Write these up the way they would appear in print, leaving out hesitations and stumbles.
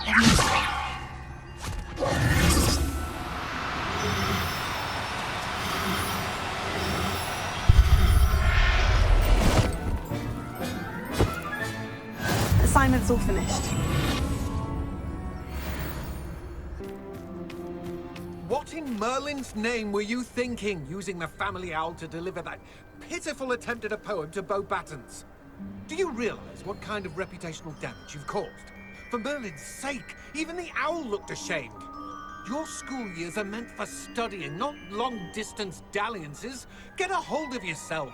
Let me see. Assignment's all finished. What in Merlin's name were you thinking, using the family owl to deliver that pitiful attempt at a poem to Beauxbatons? Do you realize what kind of reputational damage you've caused? For Merlin's sake, even the owl looked ashamed. Your school years are meant for studying, not long-distance dalliances. Get a hold of yourself.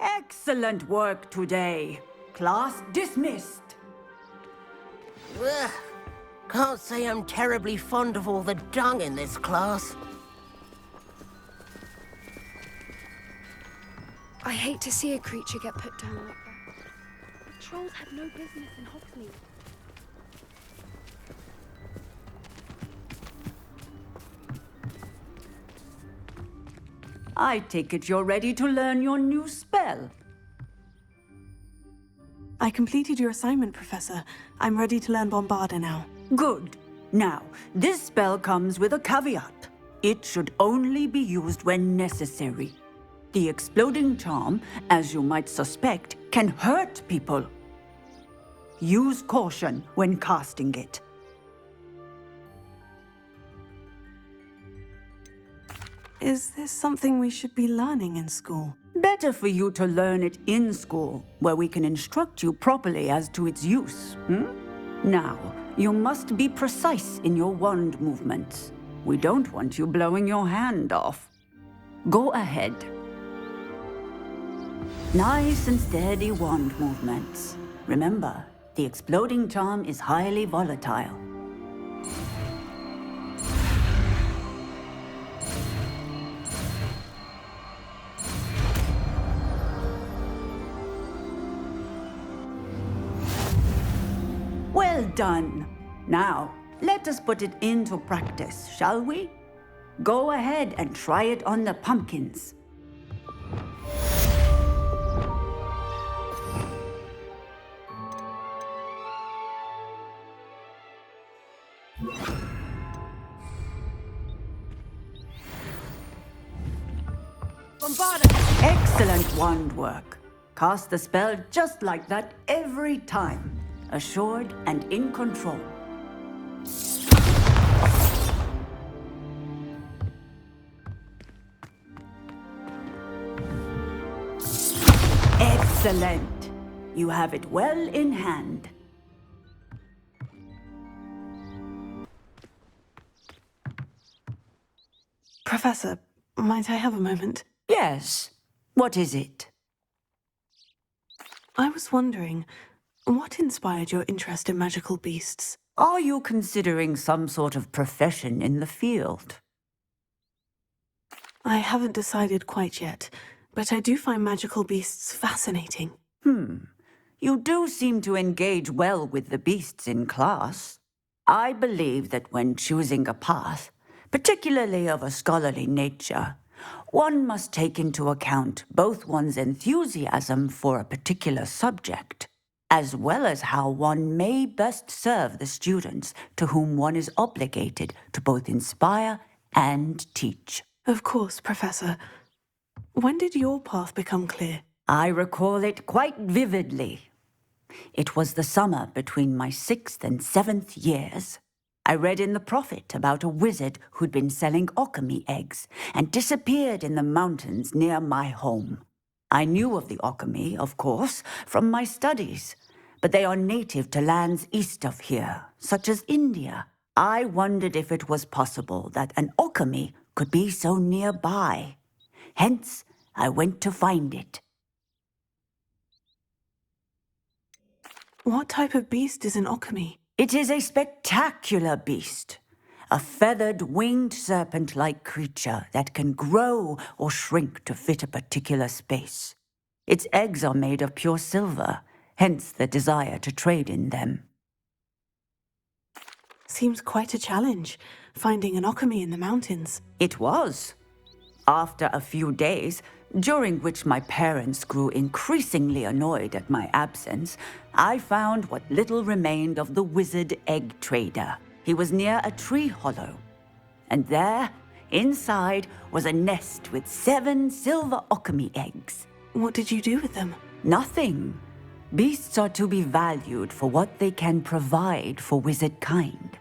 Excellent work today. Class dismissed. Ugh. Can't say I'm terribly fond of all the dung in this class. I hate to see a creature get put down like that. The trolls had no business in Hogsmeade. I take it you're ready to learn your new spell. I completed your assignment, Professor. I'm ready to learn Bombarda now. Good. Now, this spell comes with a caveat. It should only be used when necessary. The exploding charm, as you might suspect, can hurt people. Use caution when casting it. Is this something we should be learning in school? Better for you to learn it in school, where we can instruct you properly as to its use. Now, you must be precise in your wand movements. We don't want you blowing your hand off. Go ahead. Nice and steady wand movements. Remember, the exploding charm is highly volatile. Well done. Now, let us put it into practice, shall we? Go ahead and try it on the pumpkins. Bombarda! Excellent wand work. Cast the spell just like that every time. Assured and in control. Excellent. You have it well in hand. Professor, might I have a moment? Yes. What is it? I was wondering, what inspired your interest in magical beasts? Are you considering some sort of profession in the field? I haven't decided quite yet, but I do find magical beasts fascinating. You do seem to engage well with the beasts in class. I believe that when choosing a path, particularly of a scholarly nature, one must take into account both one's enthusiasm for a particular subject, as well as how one may best serve the students to whom one is obligated to both inspire and teach. Of course, Professor. When did your path become clear? I recall it quite vividly. It was the summer between my 6th and 7th years. I read in the Prophet about a wizard who'd been selling alchemy eggs and disappeared in the mountains near my home. I knew of the alchemy, of course, from my studies, but they are native to lands east of here, such as India. I wondered if it was possible that an alchemy could be so nearby. Hence, I went to find it. What type of beast is an okami? It is a spectacular beast. A feathered, winged serpent-like creature that can grow or shrink to fit a particular space. Its eggs are made of pure silver, hence the desire to trade in them. Seems quite a challenge, finding an okami in the mountains. It was. After a few days, during which my parents grew increasingly annoyed at my absence, I found what little remained of the wizard egg trader. He was near a tree hollow, and there, inside, was a nest with 7 silver okami eggs. What did you do with them? Nothing. Beasts are to be valued for what they can provide for wizard kind.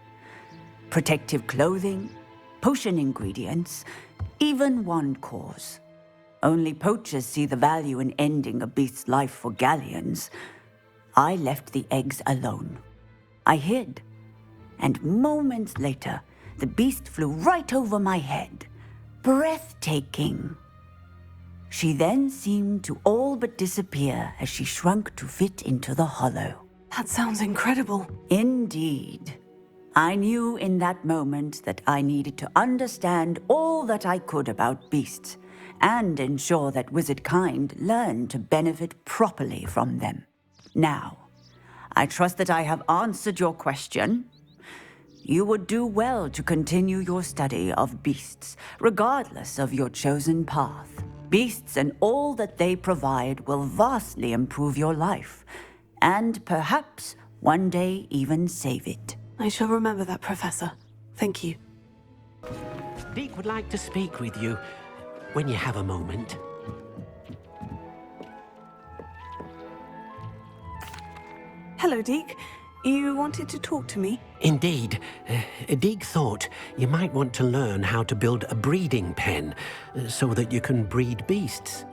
Protective clothing, potion ingredients, even wand cores. Only poachers see the value in ending a beast's life for galleons. I left the eggs alone. I hid, and moments later, the beast flew right over my head. Breathtaking. She then seemed to all but disappear as she shrunk to fit into the hollow. That sounds incredible. Indeed. I knew in that moment that I needed to understand all that I could about beasts and ensure that wizard kind learned to benefit properly from them. Now, I trust that I have answered your question. You would do well to continue your study of beasts, regardless of your chosen path. Beasts and all that they provide will vastly improve your life, and perhaps one day even save it. I shall remember that, Professor. Thank you. Deek would like to speak with you when you have a moment. Hello, Deke. You wanted to talk to me? Indeed. Deek thought you might want to learn how to build a breeding pen so that you can breed beasts.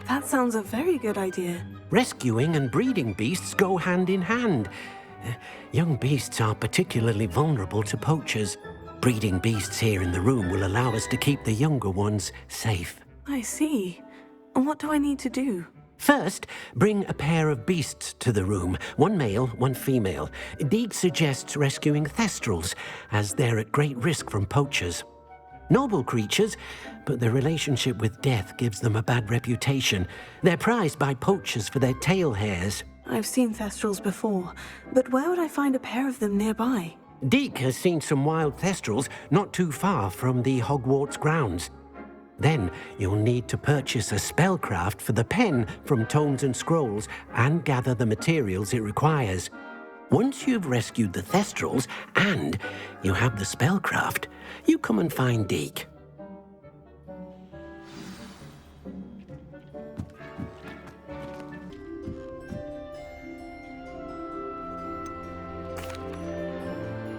That sounds a very good idea. Rescuing and breeding beasts go hand in hand. Young beasts are particularly vulnerable to poachers. Breeding beasts here in the room will allow us to keep the younger ones safe. I see. And what do I need to do? First, bring a pair of beasts to the room. 1 male, 1 female. Deek suggests rescuing thestrals, as they're at great risk from poachers. Noble creatures, but their relationship with death gives them a bad reputation. They're prized by poachers for their tail hairs. I've seen thestrals before, but where would I find a pair of them nearby? Deek has seen some wild thestrals not too far from the Hogwarts grounds. Then you'll need to purchase a spellcraft for the pen from Tomes and Scrolls and gather the materials it requires. Once you've rescued the thestrals and you have the spellcraft, you come and find Deek.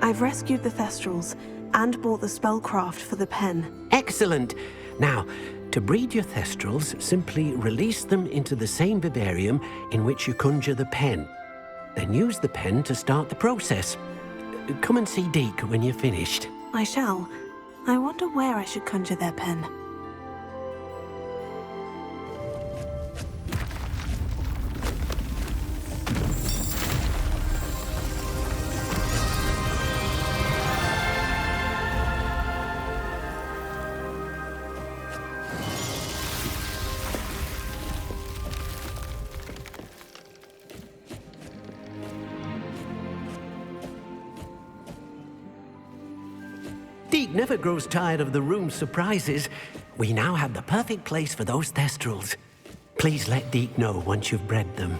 I've rescued the thestrals and bought the spellcraft for the pen. Excellent! Now, to breed your thestrals, simply release them into the same vivarium in which you conjure the pen. Then use the pen to start the process. Come and see Deek when you're finished. I shall. I wonder where I should conjure their pen. Deek never grows tired of the room's surprises. We now have the perfect place for those thestrals. Please let Deek know once you've bred them.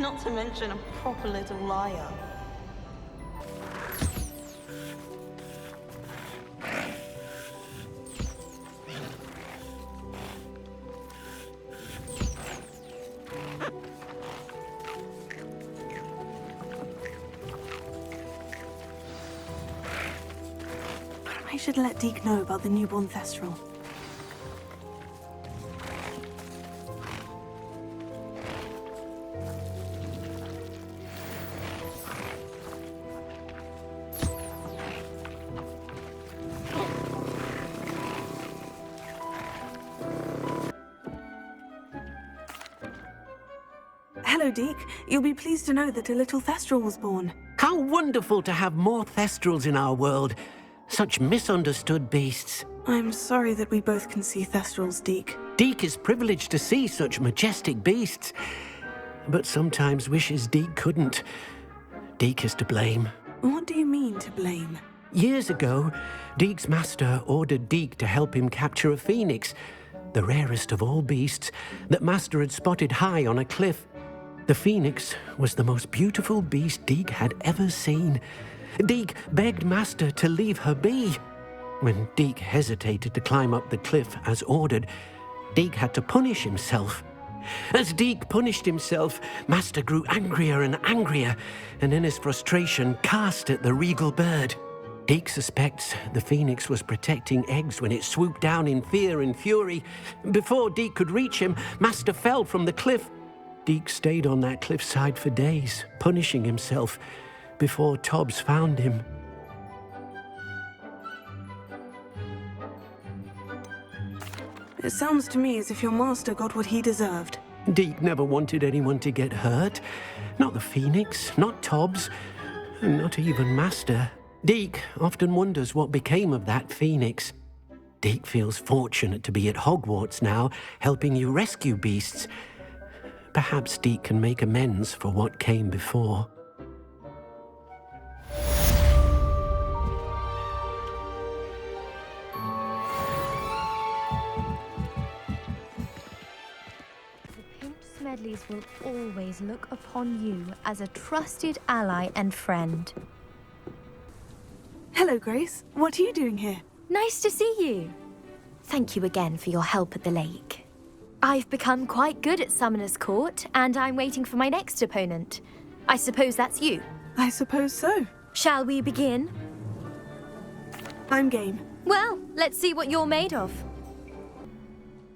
Not to mention a proper little liar. I should let Deke know about the newborn Thestral. Hello, Deke. You'll be pleased to know that a little Thestral was born. How wonderful to have more Thestrals in our world. Such misunderstood beasts. I'm sorry that we both can see Thestrals, Deke. Deke is privileged to see such majestic beasts, but sometimes wishes Deke couldn't. Deke is to blame. What do you mean, to blame? Years ago, Deke's master ordered Deke to help him capture a phoenix, the rarest of all beasts, that master had spotted high on a cliff. The phoenix was the most beautiful beast Deke had ever seen. Deke begged master to leave her be. When Deke hesitated to climb up the cliff as ordered, Deke had to punish himself. As Deke punished himself, master grew angrier and angrier, and in his frustration cast at the regal bird. Deke suspects the phoenix was protecting eggs when it swooped down in fear and fury. Before Deke could reach him, master fell from the cliff. Deke stayed on that cliffside for days, punishing himself, before Tobbs found him. It sounds to me as if your master got what he deserved. Deke never wanted anyone to get hurt. Not the phoenix, not Tobbs, and not even master. Deke often wonders what became of that phoenix. Deke feels fortunate to be at Hogwarts now, helping you rescue beasts. Perhaps Deke can make amends for what came before. The Pimp Smedleys will always look upon you as a trusted ally and friend. Hello, Grace. What are you doing here? Nice to see you. Thank you again for your help at the lake. I've become quite good at Summoner's Court, and I'm waiting for my next opponent. I suppose that's you. I suppose so. Shall we begin? I'm game. Well, let's see what you're made of.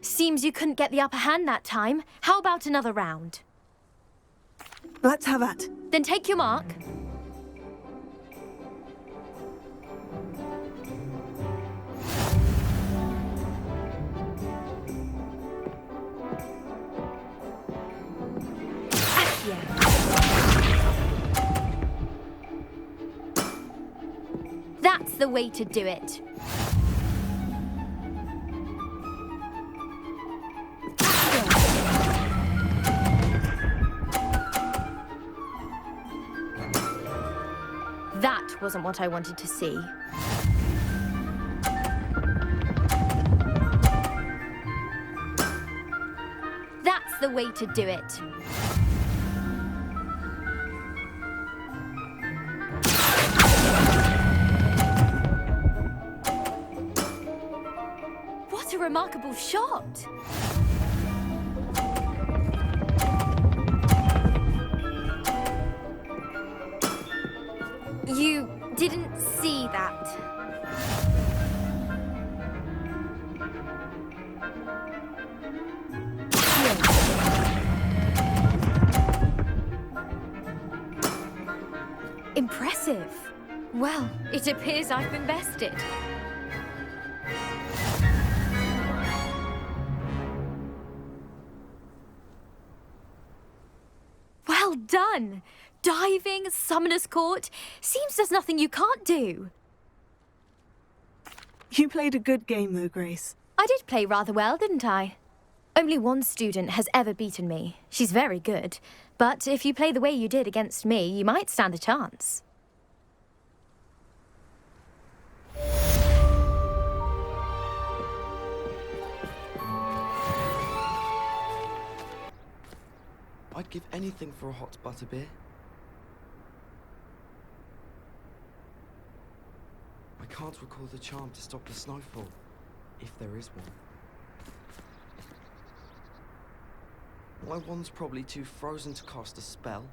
Seems you couldn't get the upper hand that time. How about another round? Let's have at. Then take your mark. That's the way to do it. That wasn't what I wanted to see. That's the way to do it. What a remarkable shot! You didn't see that. Impressive. Well, it appears I've been bested. Well done! Diving, Summoner's Court. Seems there's nothing you can't do. You played a good game, though, Grace. I did play rather well, didn't I? Only one student has ever beaten me. She's very good. But if you play the way you did against me, you might stand a chance. I'd give anything for a hot butterbeer. I can't recall the charm to stop the snowfall, if there is one. My wand's probably too frozen to cast a spell.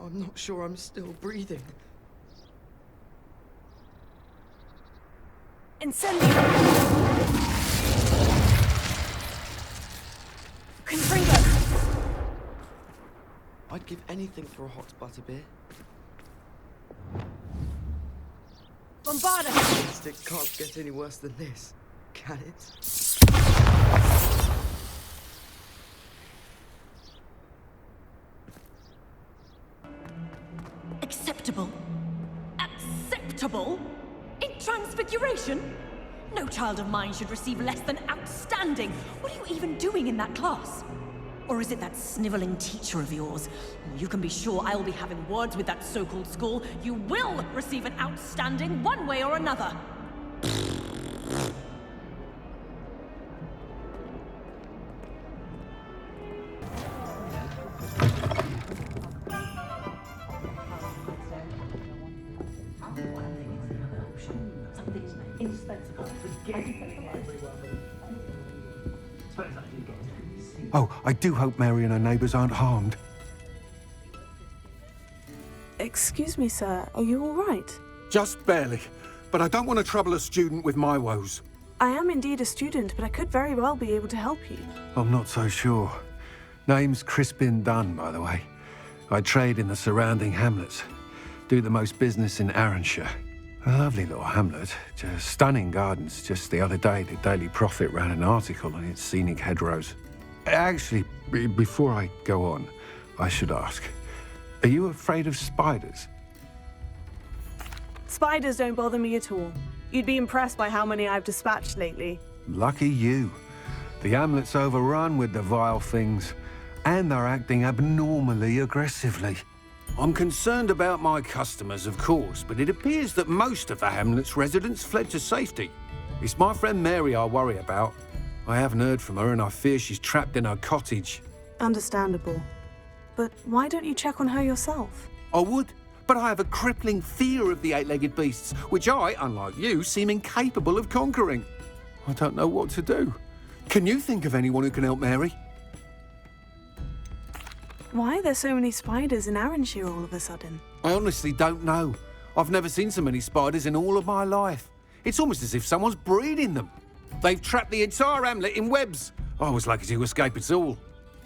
I'm not sure I'm still breathing. Incendio! Confringo! I'd give anything for a hot butterbeer. Bombarda! Stick can't get any worse than this, can it? Acceptable? Acceptable? In transfiguration? No child of mine should receive less than outstanding. What are you even doing in that class? Or is it that sniveling teacher of yours? You can be sure I will be having words with that so-called school. You will receive an outstanding one way or another. Oh, I do hope Mary and her neighbours aren't harmed. Excuse me, sir. Are you all right? Just barely. But I don't want to trouble a student with my woes. I am indeed a student, but I could very well be able to help you. I'm not so sure. Name's Crispin Dunn, by the way. I trade in the surrounding hamlets. Do the most business in Arranshire. A lovely little hamlet. Just stunning gardens. Just the other day, the Daily Prophet ran an article on its scenic hedgerows. Actually, before I go on, I should ask, are you afraid of spiders? Spiders don't bother me at all. You'd be impressed by how many I've dispatched lately. Lucky you. The hamlet's overrun with the vile things, and they're acting abnormally aggressively. I'm concerned about my customers, of course, but it appears that most of the hamlet's residents fled to safety. It's my friend Mary I worry about. I haven't heard from her, and I fear she's trapped in her cottage. Understandable. But why don't you check on her yourself? I would, but I have a crippling fear of the eight-legged beasts, which I, unlike you, seem incapable of conquering. I don't know what to do. Can you think of anyone who can help Mary? Why are there so many spiders in Arranshire all of a sudden? I honestly don't know. I've never seen so many spiders in all of my life. It's almost as if someone's breeding them. They've trapped the entire hamlet in webs. I was lucky to escape it all.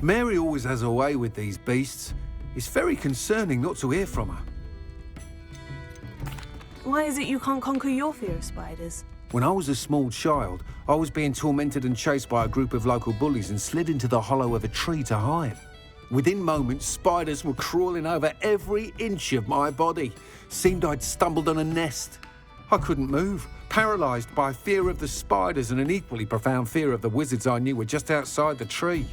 Mary always has a way with these beasts. It's very concerning not to hear from her. Why is it you can't conquer your fear of spiders? When I was a small child, I was being tormented and chased by a group of local bullies and slid into the hollow of a tree to hide. Within moments, spiders were crawling over every inch of my body. Seemed I'd stumbled on a nest. I couldn't move, paralysed by fear of the spiders and an equally profound fear of the wizards I knew were just outside the tree.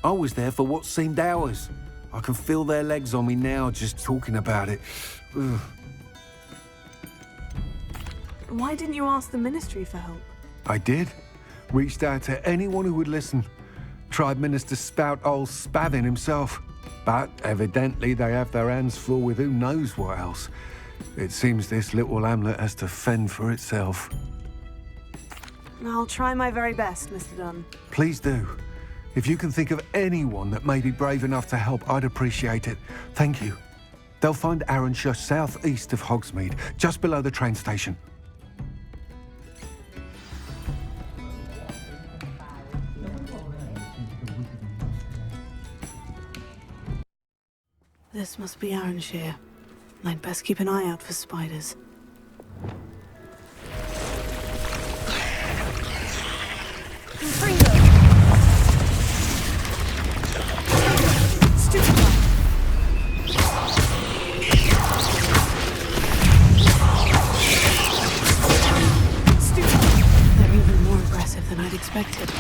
I was there for what seemed hours. I can feel their legs on me now just talking about it. Ugh. Why didn't you ask the ministry for help? I did. Reached out to anyone who would listen. Tried Minister Spout old Spavin himself. But evidently they have their hands full with who knows what else. It seems this little hamlet has to fend for itself. I'll try my very best, Mr. Dunn. Please do. If you can think of anyone that may be brave enough to help, I'd appreciate it. Thank you. They'll find Arranshire southeast of Hogsmeade, just below the train station. This must be Arranshire. I'd best keep an eye out for spiders. They're even more aggressive than I'd expected.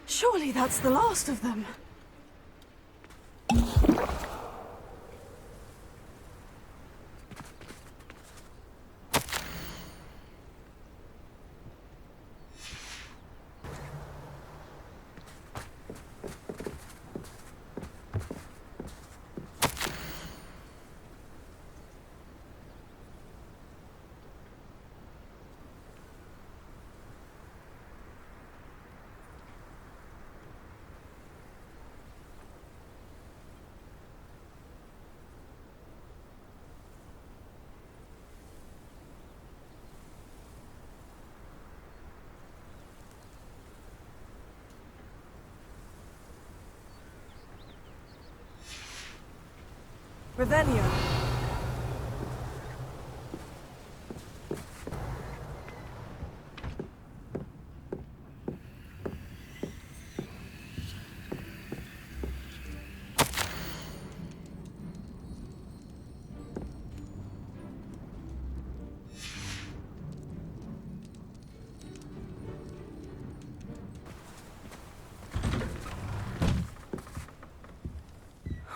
Surely that's the last of them. Revelio.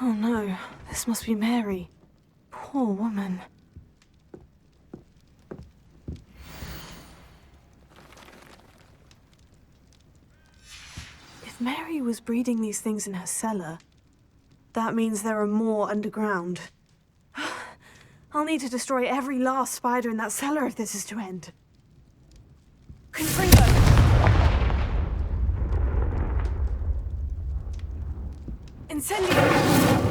Oh no, this must be Mary. Poor woman. If Mary was breeding these things in her cellar, that means there are more underground. I'll need to destroy every last spider in that cellar if this is to end. Confringo! Incendio!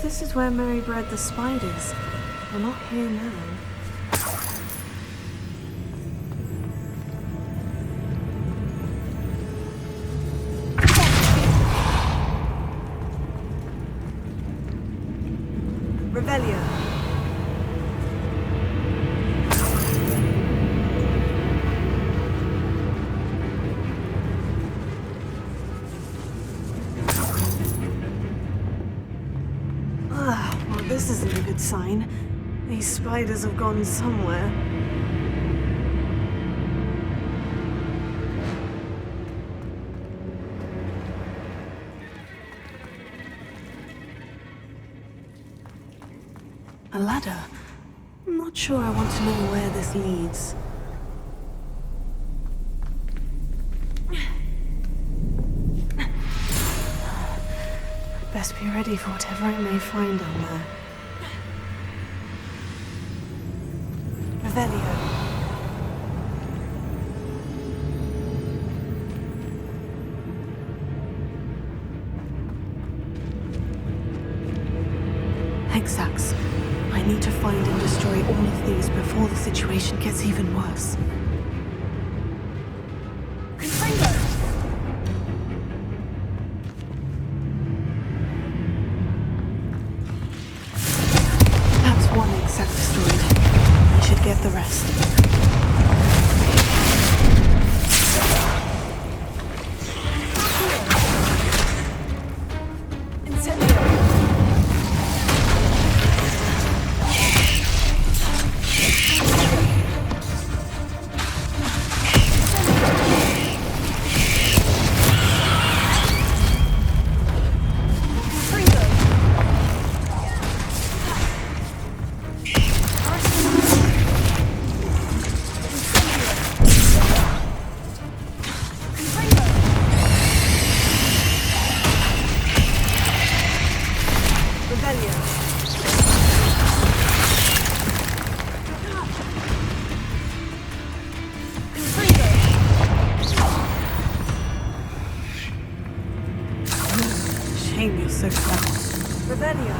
This is where Mary bred the spiders. They're not here now. Revelio. Well, this isn't a good sign. These spiders have gone somewhere. A ladder. I'm not sure I want to know where this leads. Best be ready for whatever I may find down there. Revelio. Hexax. I need to find and destroy all of these before the situation gets even worse. That's one Hexax destroyed. I should get the rest. Shame you're so clever. Revelio.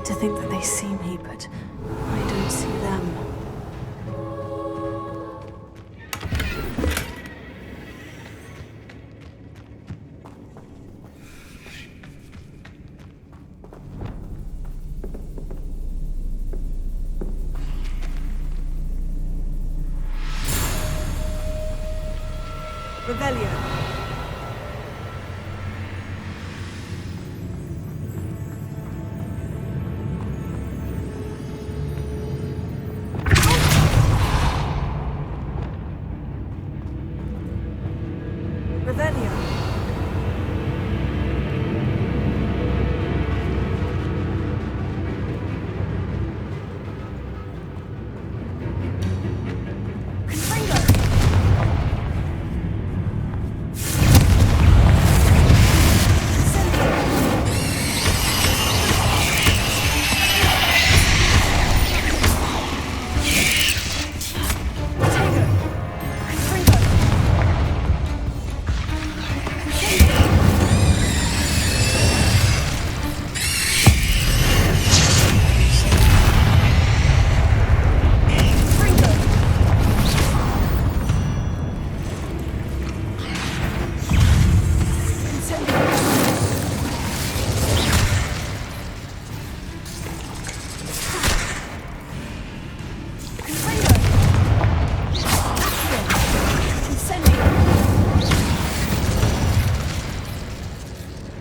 To think that they see me, but I don't see them. Revelio.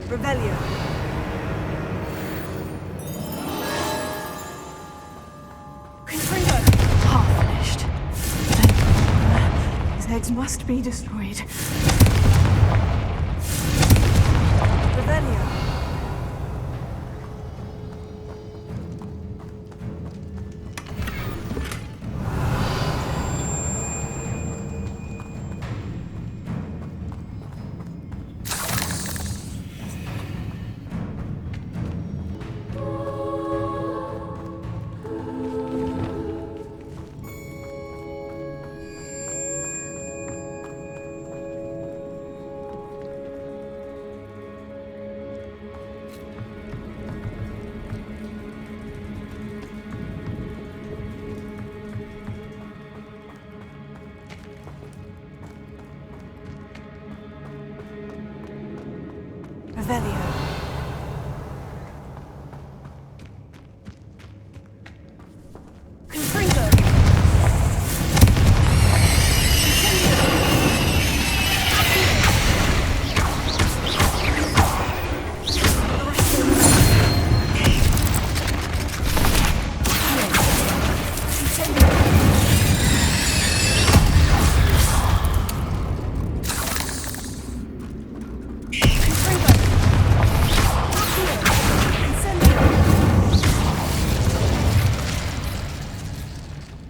Revelio. Half finished. Then, his eggs must be destroyed. Revelio. Revelio.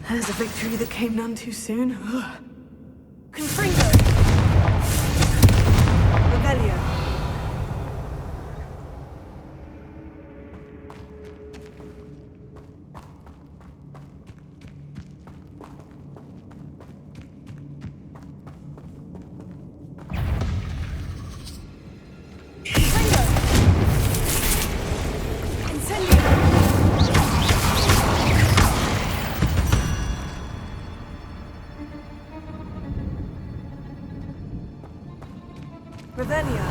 There's a victory that came none too soon. Confringo! Revelio. Revelio.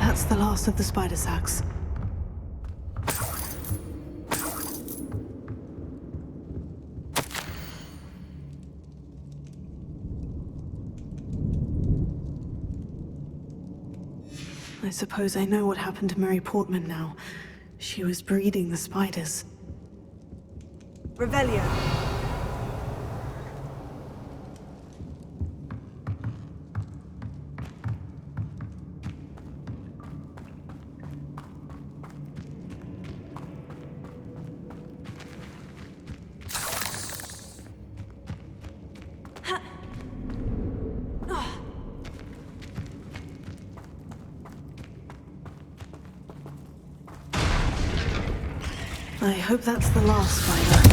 That's the last of the spider sacks. I suppose I know what happened to Mary Portman now. She was breeding the spiders. Revelio. I hope that's the last spider.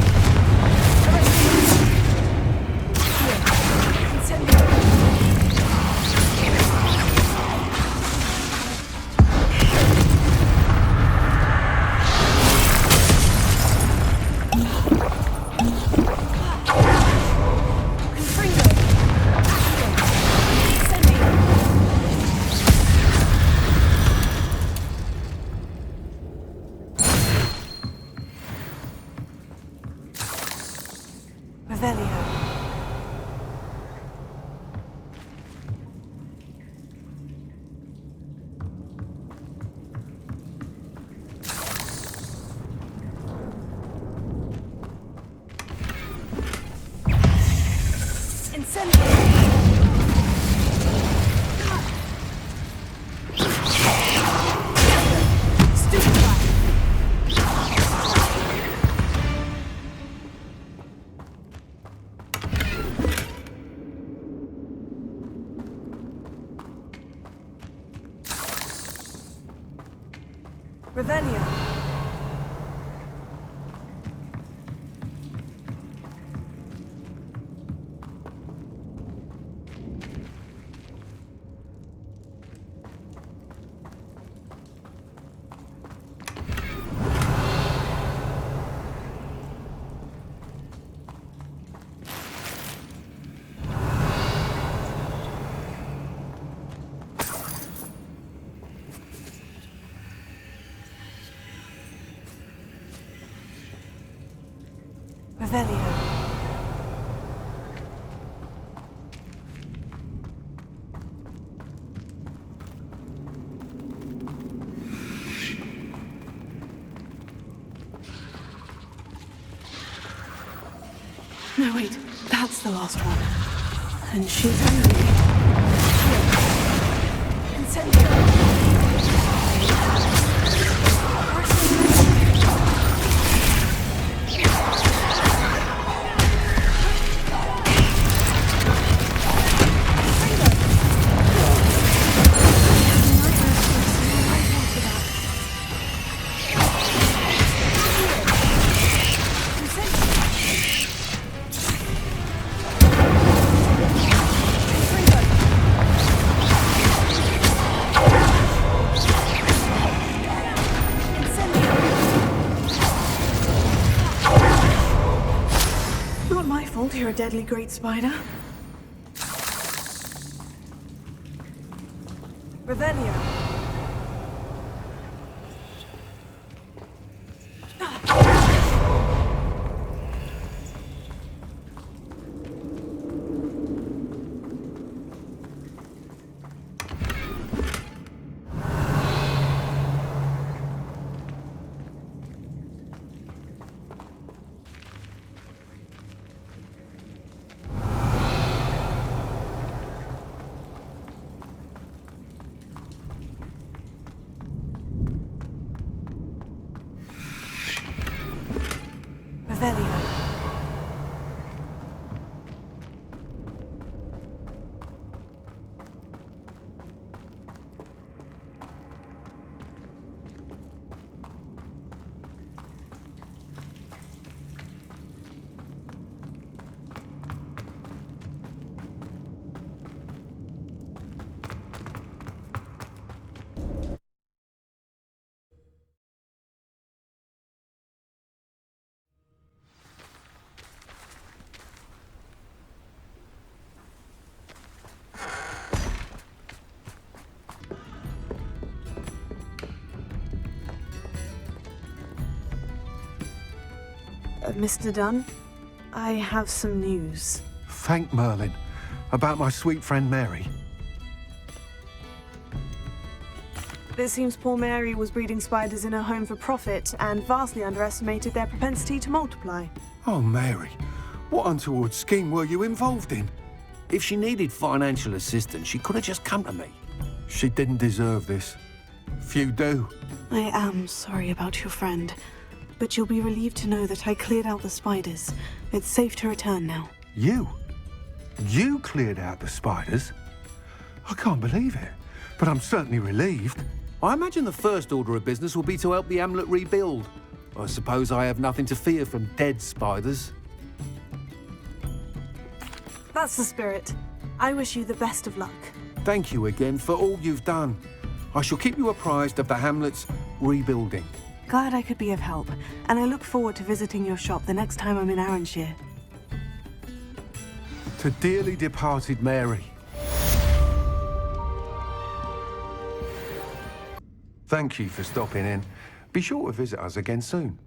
Revelio. Revelio. No, wait, that's the last one. And she's angry. Incendio. You're a deadly great spider. Revelio. Mr. Dunn, I have some news. Thank Merlin. About my sweet friend Mary. It seems poor Mary was breeding spiders in her home for profit and vastly underestimated their propensity to multiply. Oh, Mary. What untoward scheme were you involved in? If she needed financial assistance, she could have just come to me. She didn't deserve this. Few do. I am sorry about your friend, but you'll be relieved to know that I cleared out the spiders. It's safe to return now. You? You cleared out the spiders? I can't believe it, but I'm certainly relieved. I imagine the first order of business will be to help the amulet rebuild. I suppose I have nothing to fear from dead spiders. That's the spirit. I wish you the best of luck. Thank you again for all you've done. I shall keep you apprised of the hamlet's rebuilding. Glad I could be of help, and I look forward to visiting your shop the next time I'm in Arranshire. To dearly departed Mary. Thank you for stopping in. Be sure to visit us again soon.